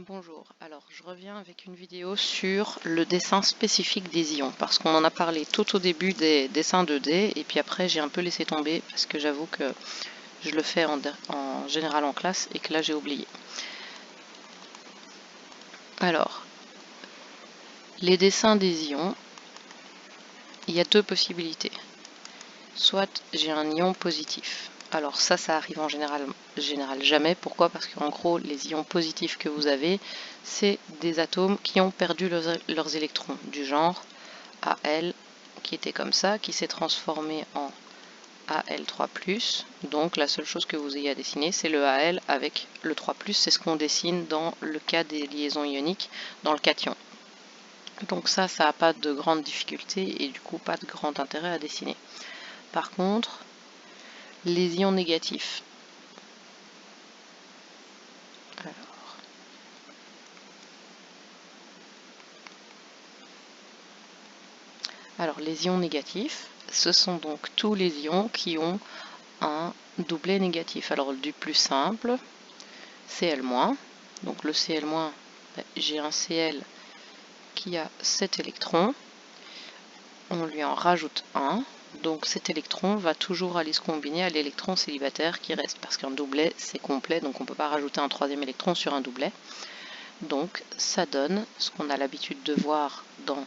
Bonjour, alors je reviens avec une vidéo sur le dessin spécifique des ions parce qu'on en a parlé tout au début des dessins 2D et puis après j'ai un peu laissé tomber parce que j'avoue que je le fais en général en classe et que là j'ai oublié. Alors, les dessins des ions, il y a deux possibilités. Soit j'ai un ion positif. Alors ça arrive en général jamais. Pourquoi? Parce qu'en gros, les ions positifs que vous avez, c'est des atomes qui ont perdu leurs électrons, du genre Al, qui était comme ça, qui s'est transformé en Al3+. Donc la seule chose que vous ayez à dessiner, c'est le Al avec le 3+. C'est ce qu'on dessine dans le cas des liaisons ioniques dans le cation. Donc ça n'a pas de grande difficulté et du coup pas de grand intérêt à dessiner. Par contre, les ions négatifs. Alors, les ions négatifs, ce sont donc tous les ions qui ont un doublet négatif. Alors, du plus simple, Cl-. Donc le Cl-, j'ai un Cl qui a 7 électrons. On lui en rajoute un. Donc cet électron va toujours aller se combiner à l'électron célibataire qui reste, parce qu'un doublet c'est complet, donc on ne peut pas rajouter un troisième électron sur un doublet. Donc ça donne ce qu'on a l'habitude de voir dans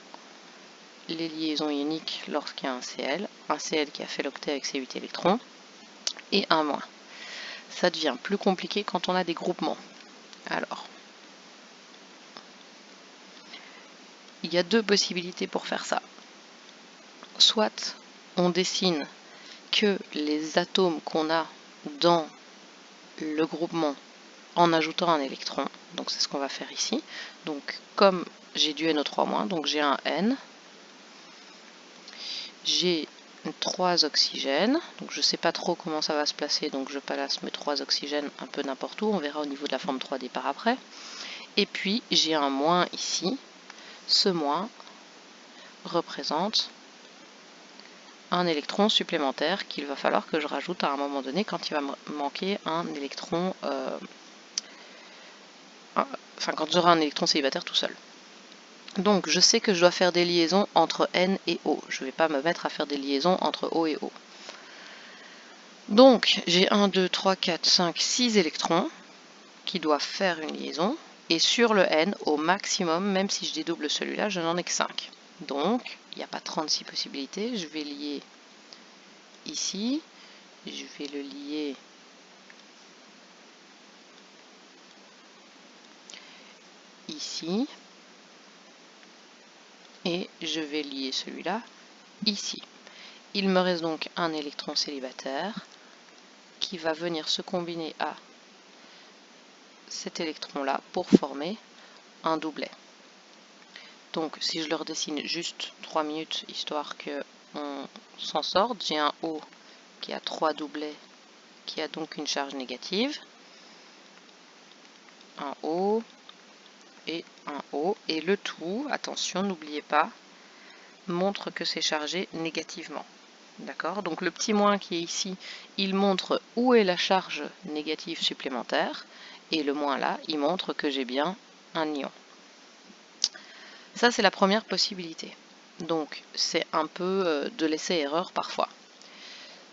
les liaisons ioniques lorsqu'il y a un Cl qui a fait l'octet avec ses 8 électrons, et un moins. Ça devient plus compliqué quand on a des groupements. Alors, il y a deux possibilités pour faire ça. Soit on dessine que les atomes qu'on a dans le groupement en ajoutant un électron. Donc c'est ce qu'on va faire ici. Donc comme j'ai du NO3-, donc j'ai un N, j'ai 3 oxygènes, donc je ne sais pas trop comment ça va se placer, donc je place mes 3 oxygènes un peu n'importe où, on verra au niveau de la forme 3D par après. Et puis j'ai un moins ici, ce moins représente un électron supplémentaire qu'il va falloir que je rajoute à un moment donné quand il va me manquer un électron, quand j'aurai un électron célibataire tout seul. Donc je sais que je dois faire des liaisons entre N et O. Je ne vais pas me mettre à faire des liaisons entre O et O. Donc j'ai 1, 2, 3, 4, 5, 6 électrons qui doivent faire une liaison. Et sur le N, au maximum, même si je dédouble celui-là, je n'en ai que 5. Donc il n'y a pas 36 possibilités. Je vais lier ici. Je vais le lier ici. Et je vais lier celui-là ici. Il me reste donc un électron célibataire qui va venir se combiner à cet électron-là pour former un doublet. Donc si je le redessine juste 3 minutes, histoire qu'on s'en sorte, j'ai un O qui a 3 doublets, qui a donc une charge négative, un O et un O, et le tout, attention, n'oubliez pas, montre que c'est chargé négativement. D'accord? Donc le petit moins qui est ici, il montre où est la charge négative supplémentaire, et le moins là, il montre que j'ai bien un ion. Ça, c'est la première possibilité. Donc, c'est un peu de l'essai-erreur parfois.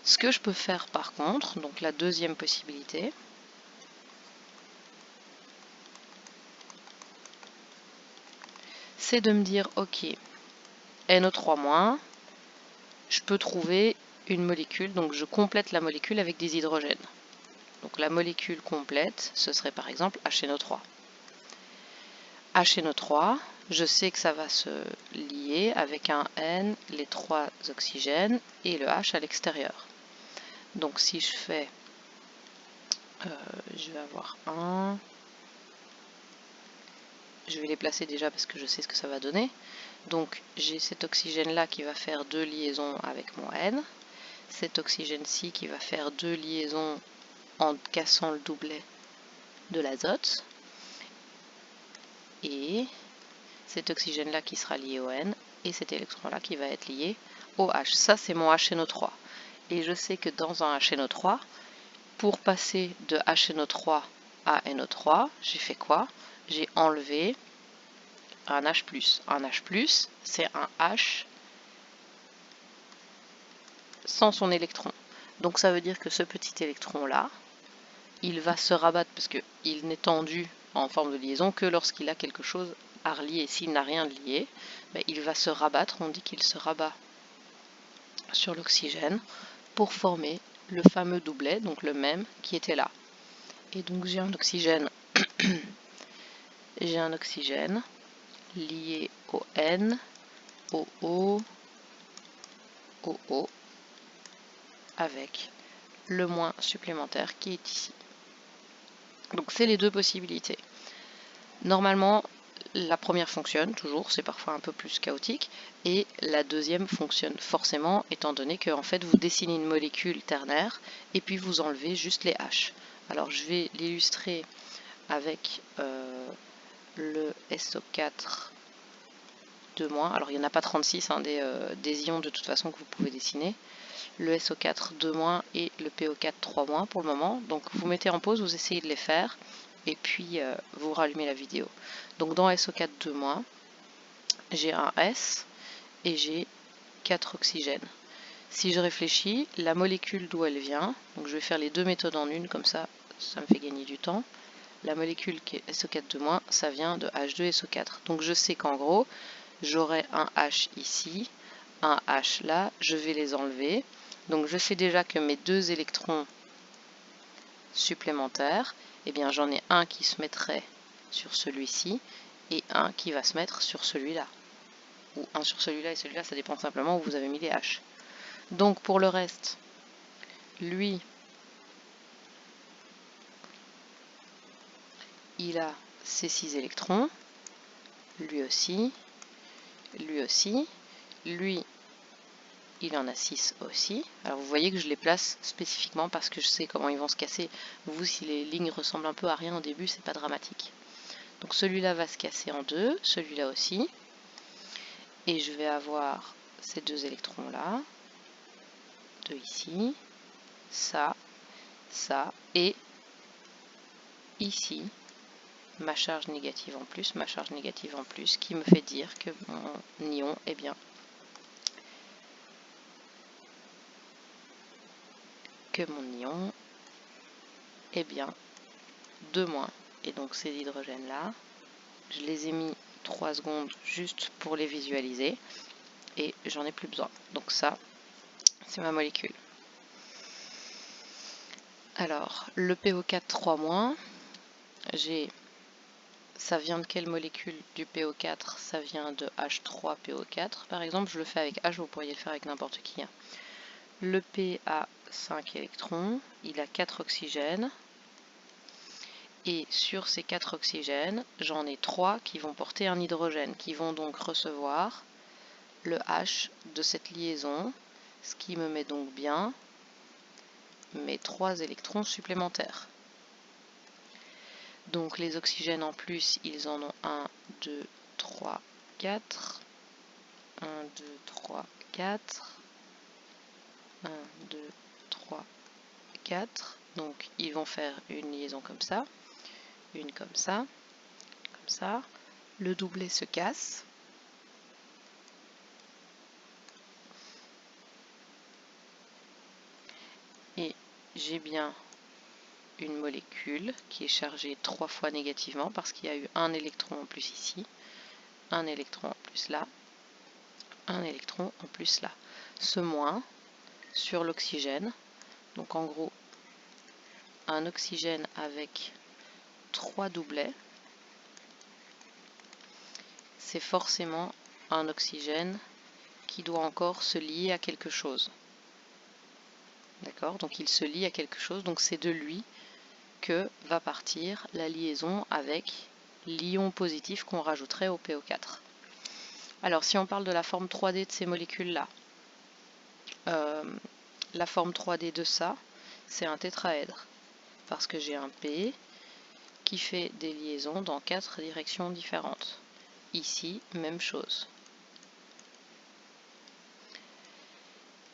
Ce que je peux faire par contre, donc la deuxième possibilité, c'est de me dire, ok, NO3-, je peux trouver une molécule, donc je complète la molécule avec des hydrogènes. Donc la molécule complète, ce serait par exemple HNO3. HNO3, je sais que ça va se lier avec un N, les 3 oxygènes et le H à l'extérieur. Donc si je fais, je vais avoir un, je vais les placer déjà parce que je sais ce que ça va donner. Donc j'ai cet oxygène là qui va faire 2 liaisons avec mon N, cet oxygène-ci qui va faire 2 liaisons en cassant le doublet de l'azote, et cet oxygène là qui sera lié au N, et cet électron là qui va être lié au H. Ça c'est mon HNO3. Et je sais que dans un HNO3, pour passer de HNO3 ANO3, j'ai fait quoi? J'ai enlevé un H+. Un H+, c'est un H sans son électron. Donc ça veut dire que ce petit électron-là, il va se rabattre, parce qu'il n'est tendu en forme de liaison que lorsqu'il a quelque chose à relier. S'il n'a rien de lié, ben, il va se rabattre, on dit qu'il se rabat sur l'oxygène pour former le fameux doublet, donc le même qui était là. Et donc j'ai un oxygène, lié au N, au O, au O, avec le moins supplémentaire qui est ici. Donc c'est les deux possibilités. Normalement, la première fonctionne toujours, c'est parfois un peu plus chaotique, et la deuxième fonctionne forcément, étant donné que en fait vous dessinez une molécule ternaire et puis vous enlevez juste les H. Alors je vais l'illustrer avec le SO4 2-. Alors il n'y en a pas 36 hein, des ions de toute façon que vous pouvez dessiner. Le SO4 2- et le PO4 3- pour le moment. Donc vous mettez en pause, vous essayez de les faire et puis vous rallumez la vidéo. Donc dans SO4 2-, j'ai un S et j'ai 4 oxygènes. Si je réfléchis, la molécule d'où elle vient, donc je vais faire les deux méthodes en une, comme ça, ça me fait gagner du temps. La molécule qui est SO4 2-, ça vient de H2 SO4. Donc je sais qu'en gros, j'aurai un H ici, un H là, je vais les enlever. Donc je sais déjà que mes deux électrons supplémentaires, eh bien j'en ai un qui se mettrait sur celui-ci et un qui va se mettre sur celui-là. Ou un sur celui-là et celui-là, ça dépend simplement où vous avez mis les H. Donc pour le reste, lui, il a ses 6 électrons, lui aussi, lui, il en a 6 aussi. Alors vous voyez que je les place spécifiquement parce que je sais comment ils vont se casser. Vous, si les lignes ressemblent un peu à rien au début, c'est pas dramatique. Donc celui-là va se casser en deux, celui-là aussi. Et je vais avoir ces deux électrons-là, deux ici, ça, et ici, ma charge négative en plus, qui me fait dire que mon ion est bien -2. Et donc ces hydrogènes-là, je les ai mis 3 secondes juste pour les visualiser et j'en ai plus besoin. Donc ça, c'est ma molécule. Alors, le PO4 3-, ça vient de quelle molécule du PO4? Ça vient de H3PO4. Par exemple, je le fais avec H, vous pourriez le faire avec n'importe qui. Le P a 5 électrons, il a 4 oxygènes. Et sur ces 4 oxygènes, j'en ai 3 qui vont porter un hydrogène, qui vont donc recevoir le H de cette liaison, ce qui me met donc bien mes 3 électrons supplémentaires. Donc les oxygènes en plus, ils en ont 1, 2, 3, 4. 1, 2, 3, 4. 1, 2, 3, 4. Donc ils vont faire une liaison comme ça, une comme ça, comme ça. Le doublet se casse. Et j'ai bien une molécule qui est chargée 3 fois négativement parce qu'il y a eu un électron en plus ici, un électron en plus là, un électron en plus là. Ce moins sur l'oxygène, donc en gros un oxygène avec 3 doublets, c'est forcément un oxygène qui doit encore se lier à quelque chose. D'accord? Donc il se lie à quelque chose, donc c'est de lui que va partir la liaison avec l'ion positif qu'on rajouterait au PO4. Alors si on parle de la forme 3D de ces molécules-là, la forme 3D de ça, c'est un tétraèdre, parce que j'ai un P qui fait des liaisons dans 4 directions différentes. Ici, même chose.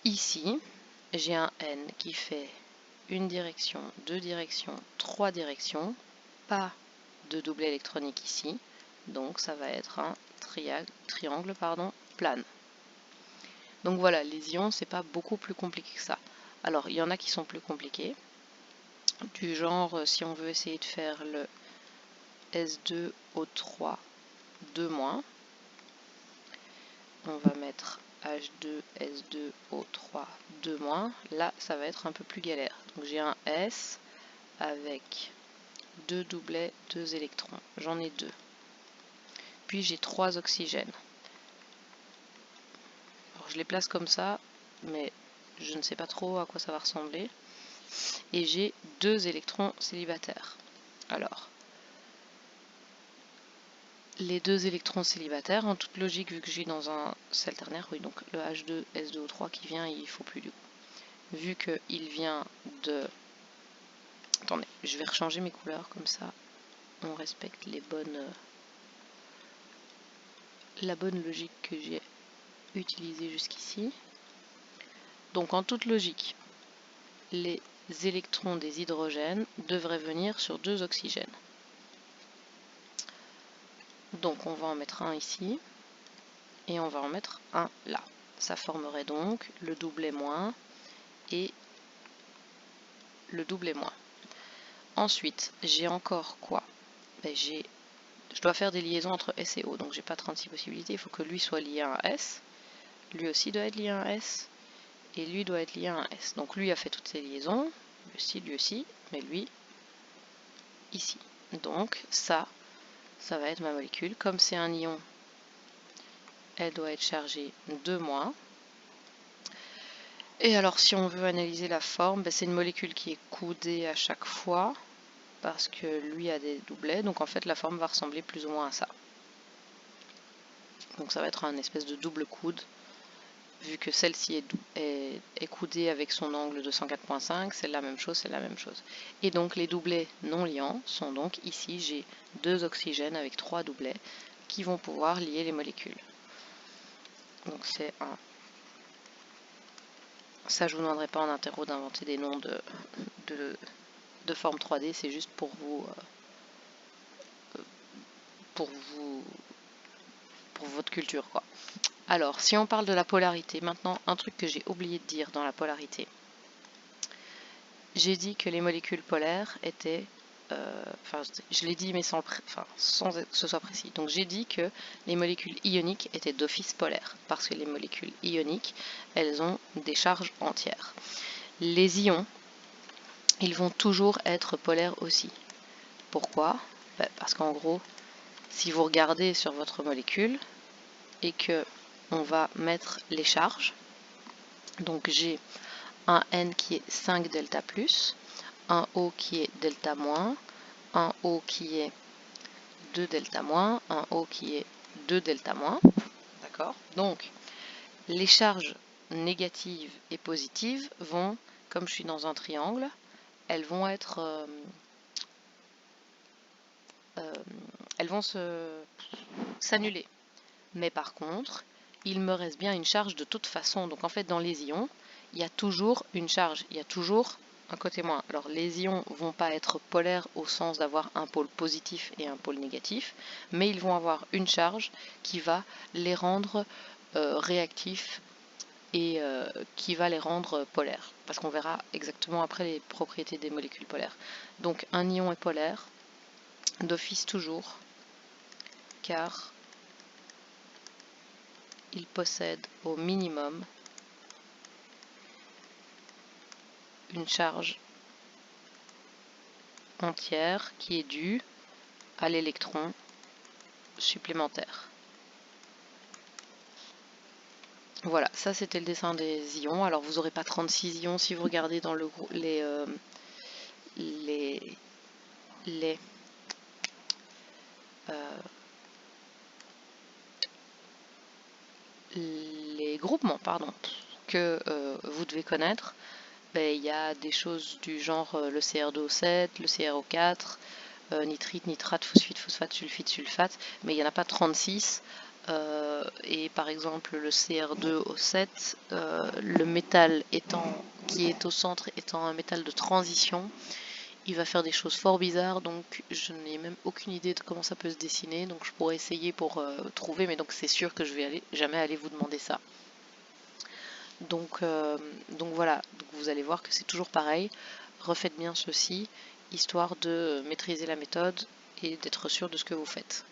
Ici, j'ai un N qui fait une direction, deux directions, trois directions, pas de doublet électronique ici, donc ça va être un triangle plane. Donc voilà, les ions, c'est pas beaucoup plus compliqué que ça. Alors, il y en a qui sont plus compliqués, du genre, si on veut essayer de faire le S2O3 2-, on va mettre H2S2O3 2-, là, ça va être un peu plus galère. Donc j'ai un S avec 2 doublets, 2 électrons. J'en ai 2. Puis j'ai 3 oxygènes. Alors, je les place comme ça, mais je ne sais pas trop à quoi ça va ressembler. Et j'ai 2 électrons célibataires. Alors, les 2 électrons célibataires, en toute logique, vu que j'ai dans un sel ternaire, oui, donc le H2S2O3 qui vient, il faut plus du coup. Vu qu'il vient de... Attendez, je vais rechanger mes couleurs, comme ça on respecte la bonne logique que j'ai utilisée jusqu'ici. Donc en toute logique, les électrons des hydrogènes devraient venir sur 2 oxygènes. Donc on va en mettre un ici, et on va en mettre un là. Ça formerait donc le doublet moins et le doublet moins. Ensuite, j'ai encore quoi? Je dois faire des liaisons entre S et O, donc j'ai pas 36 possibilités. Il faut que lui soit lié à un S, lui aussi doit être lié à un S, et lui doit être lié à un S. Donc lui a fait toutes ces liaisons, lui aussi, mais lui, ici. Donc ça va être ma molécule. Comme c'est un ion, elle doit être chargée 2-. Et alors si on veut analyser la forme, c'est une molécule qui est coudée à chaque fois, parce que lui a des doublets, donc en fait la forme va ressembler plus ou moins à ça. Donc ça va être un espèce de double coude, vu que celle-ci est coudée avec son angle de 104.5, c'est la même chose, c'est la même chose. Et donc les doublets non liants sont donc ici, j'ai 2 oxygènes avec 3 doublets qui vont pouvoir lier les molécules. Donc c'est un... Ça, je vous demanderai pas en interro d'inventer des noms de forme 3D, c'est juste pour votre culture, quoi. Alors, si on parle de la polarité, maintenant, un truc que j'ai oublié de dire dans la polarité. J'ai dit que les molécules polaires étaient... je l'ai dit, mais sans que ce soit précis. Donc, j'ai dit que les molécules ioniques étaient d'office polaires, parce que les molécules ioniques, elles ont des charges entières. Les ions, ils vont toujours être polaires aussi. Pourquoi? Parce qu'en gros, si vous regardez sur votre molécule et que on va mettre les charges, donc j'ai un N qui est 5 delta plus, un O qui est delta moins, un O qui est 2 delta moins, un O qui est 2 delta moins. D'accord? Donc, les charges négatives et positives vont, comme je suis dans un triangle, elles vont être... elles vont s'annuler. Mais par contre, il me reste bien une charge de toute façon. Donc en fait, dans les ions, il y a toujours une charge, il y a toujours un côté moins. Alors les ions ne vont pas être polaires au sens d'avoir un pôle positif et un pôle négatif, mais ils vont avoir une charge qui va les rendre réactifs et qui va les rendre polaires. Parce qu'on verra exactement après les propriétés des molécules polaires. Donc un ion est polaire, d'office toujours, car il possède au minimum une charge entière qui est due à l'électron supplémentaire. Voilà, ça c'était le dessin des ions. Alors vous n'aurez pas 36 ions si vous regardez dans le les groupements que vous devez connaître. Il y a des choses du genre le CR2O7, le CrO4, nitrite, nitrate, phosphite, phosphate, sulfite, sulfate, mais il n'y en a pas 36. Et par exemple le CR2O7, le métal qui est au centre étant un métal de transition, il va faire des choses fort bizarres, donc je n'ai même aucune idée de comment ça peut se dessiner, donc je pourrais essayer pour trouver, mais donc c'est sûr que je vais jamais aller vous demander ça. Donc voilà, donc vous allez voir que c'est toujours pareil. Refaites bien ceci, histoire de maîtriser la méthode et d'être sûr de ce que vous faites.